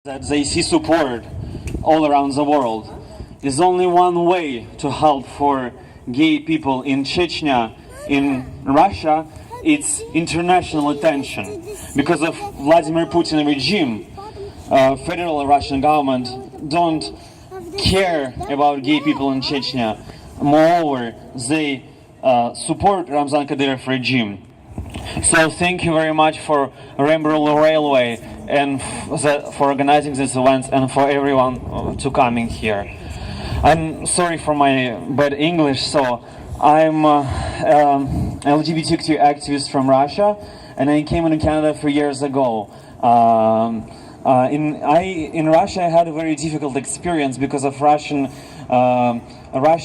that they see support all around the world. There's only one way to help for gay people in Chechnya, in Russia. It's international attention. Because of Vladimir Putin regime, federal Russian government don't care about gay people in Chechnya. Moreover, they support Ramzan Kadyrov regime. So thank you very much for Rainbow Railway and for organizing this event and for everyone to coming here. I'm sorry for my bad English, so I'm LGBTQ activist from Russia, and I came into Canada 3 years ago. In Russia, I had a very difficult experience because of Russia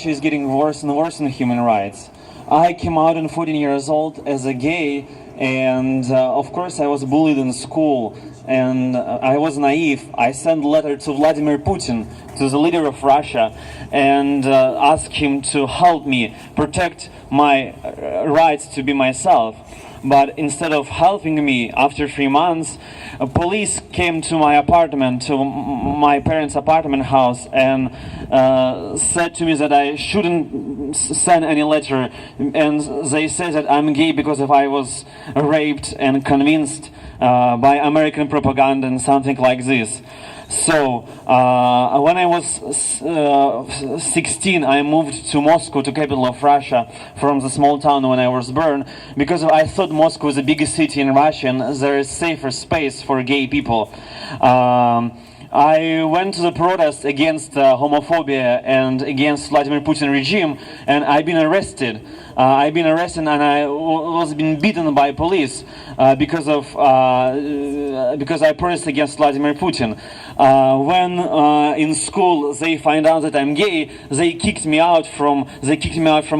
is getting worse and worse in human rights. I came out at 14 years old as a gay, and of course I was bullied in school, and I was naive. I sent a letter to Vladimir Putin, to the leader of Russia, and asked him to help me protect my rights to be myself. But instead of helping me, after 3 months, police came to my apartment, to my parents' apartment house, and said to me that I shouldn't send any letter. And they said that I'm gay because if I was raped and convinced by American propaganda and something like this. So, when I was 16, I moved to Moscow, to capital of Russia, from the small town when I was born, because I thought Moscow was the biggest city in Russia and there is safer space for gay people. I went to the protest against homophobia and against Vladimir Putin regime, and I've been arrested. And I was been beaten by police because I protested against Vladimir Putin. When in school they find out that I'm gay, they kicked me out from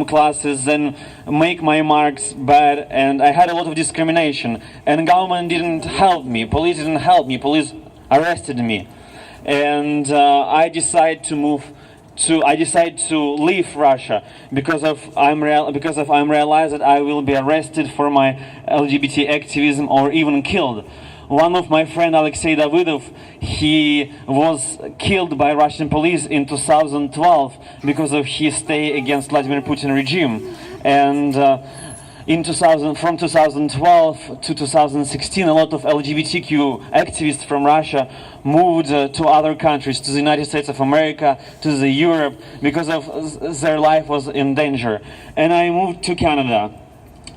classes, then make my marks bad, and I had a lot of discrimination. And government didn't help me. Police didn't help me. Police arrested me, and I decided to leave Russia because I'm realized that I will be arrested for my LGBT activism or even killed. One of my friend Alexei Davidov, he was killed by Russian police in 2012 because of his stay against Vladimir Putin regime. And from 2012 to 2016, a lot of LGBTQ activists from Russia moved to other countries, to the United States of America, to the Europe, because of their life was in danger. And I moved to Canada,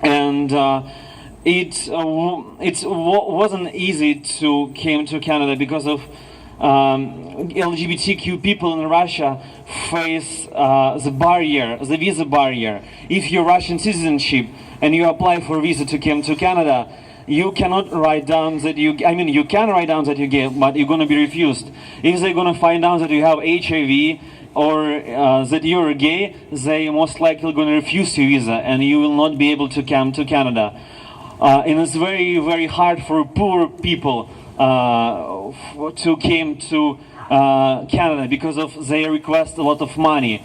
and it wasn't easy to came to Canada because of LGBTQ people in Russia face the visa barrier. If you're Russian citizenship and you apply for visa to come to Canada, you cannot write down that you can write down that you're gay, but you're going to be refused. If they're going to find out that you have HIV or that you're gay, they most likely going to refuse your visa and you will not be able to come to Canada. And it's very, very hard for poor people to come to Canada because of they request a lot of money.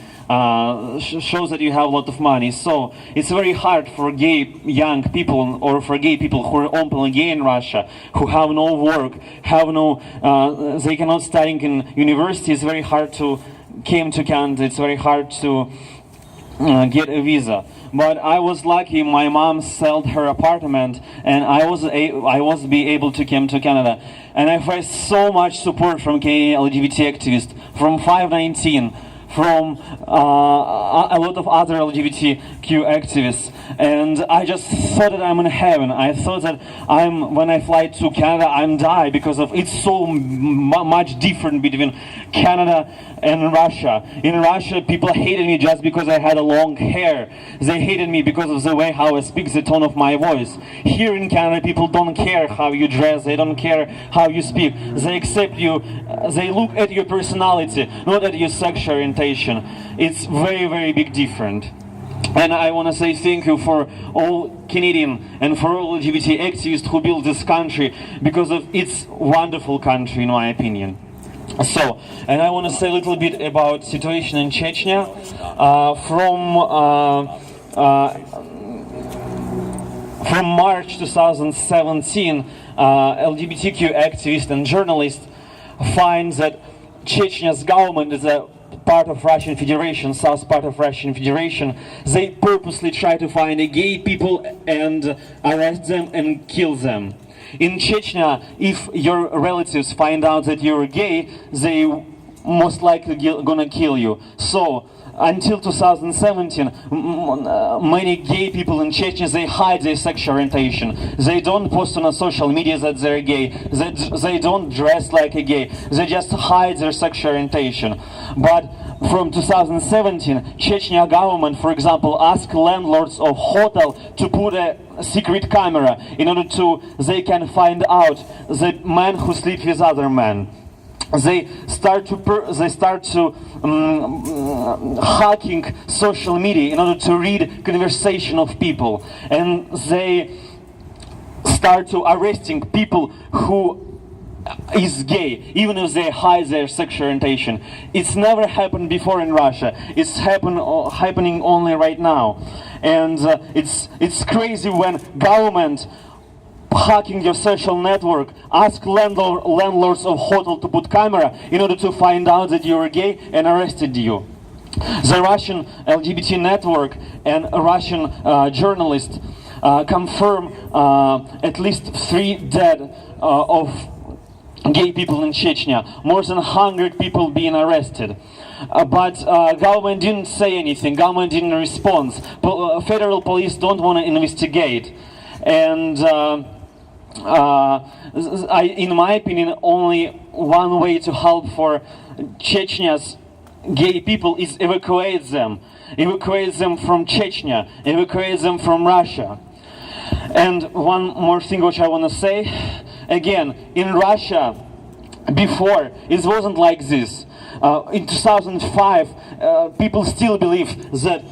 Shows that you have a lot of money. So it's very hard for gay young people or for gay people who are openly gay in Russia, who have no work, they cannot study in university. It's very hard to come to Canada. It's very hard to get a visa. But I was lucky. My mom sold her apartment, and I was able to come to Canada. And I faced so much support from Canadian LGBT activists, from 519, from a lot of other LGBTQ activists, and I just thought that I'm in heaven. I thought that when I fly to Canada, I'm die because of it's so much different between Canada and Russia. In Russia, people hated me just because I had a long hair. They hated me because of the way how I speak, the tone of my voice. Here in Canada, people don't care how you dress. They don't care how you speak. They accept you. They look at your personality, not at your sexual orientation. It's very, very big difference. And I want to say thank you for all Canadian and for all LGBT activists who built this country, because of its wonderful country, in my opinion. So, and I want to say a little bit about situation in Chechnya. From March 2017, LGBTQ activists and journalists find that Chechnya's government is a part of Russian Federation, south part of Russian Federation, they purposely try to find gay people and arrest them and kill them. In Chechnya, if your relatives find out that you're gay, they most likely gonna kill you. So until 2017, many gay people in Chechnya, they hide their sexual orientation. They don't post on social media that they're gay. They don't dress like a gay. They just hide their sexual orientation. But from 2017, Chechnya government, for example, asked landlords of hotel to put a secret camera in order to they can find out the men who sleep with other men. They start to hacking social media in order to read conversation of people, and they start to arresting people who is gay, even if they hide their sexual orientation. It's never happened before in Russia. It's happening only right now, and it's crazy when government hacking your social network, ask landlords of hotel to put camera in order to find out that you're gay and arrested you. The Russian LGBT network and a Russian journalist confirm at least 3 dead of gay people in Chechnya, more than 100 people being arrested. But government didn't say anything, government didn't respond. Federal police don't want to investigate. And in my opinion, only one way to help for Chechnya's gay people is evacuate them from Chechnya, evacuate them from Russia. And one more thing which I want to say, again, in Russia, before, it wasn't like this. In 2005, people still believe that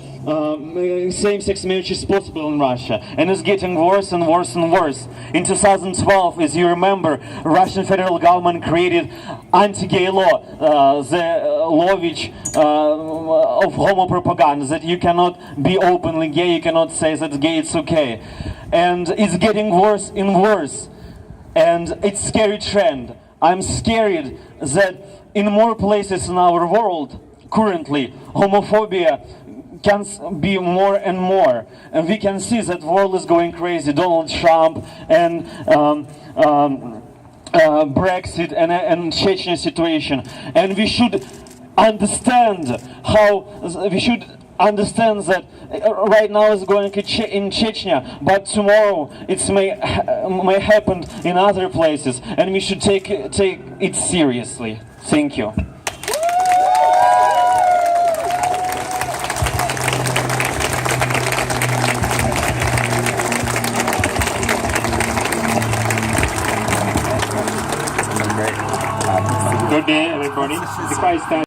same-sex marriage is possible in Russia, and it's getting worse and worse and worse. In 2012, as you remember, Russian federal government created anti-gay law, the law which of homo propaganda, that you cannot be openly gay, you cannot say that gay it's okay, and it's getting worse and worse, and it's a scary trend. I'm scared that in more places in our world currently homophobia can be more and more, and we can see that world is going crazy. Donald Trump and Brexit and Chechnya situation, and we should understand that right now it's going in Chechnya, but tomorrow it may happen in other places, and we should take it seriously. Thank you. Good day, everybody. The choir is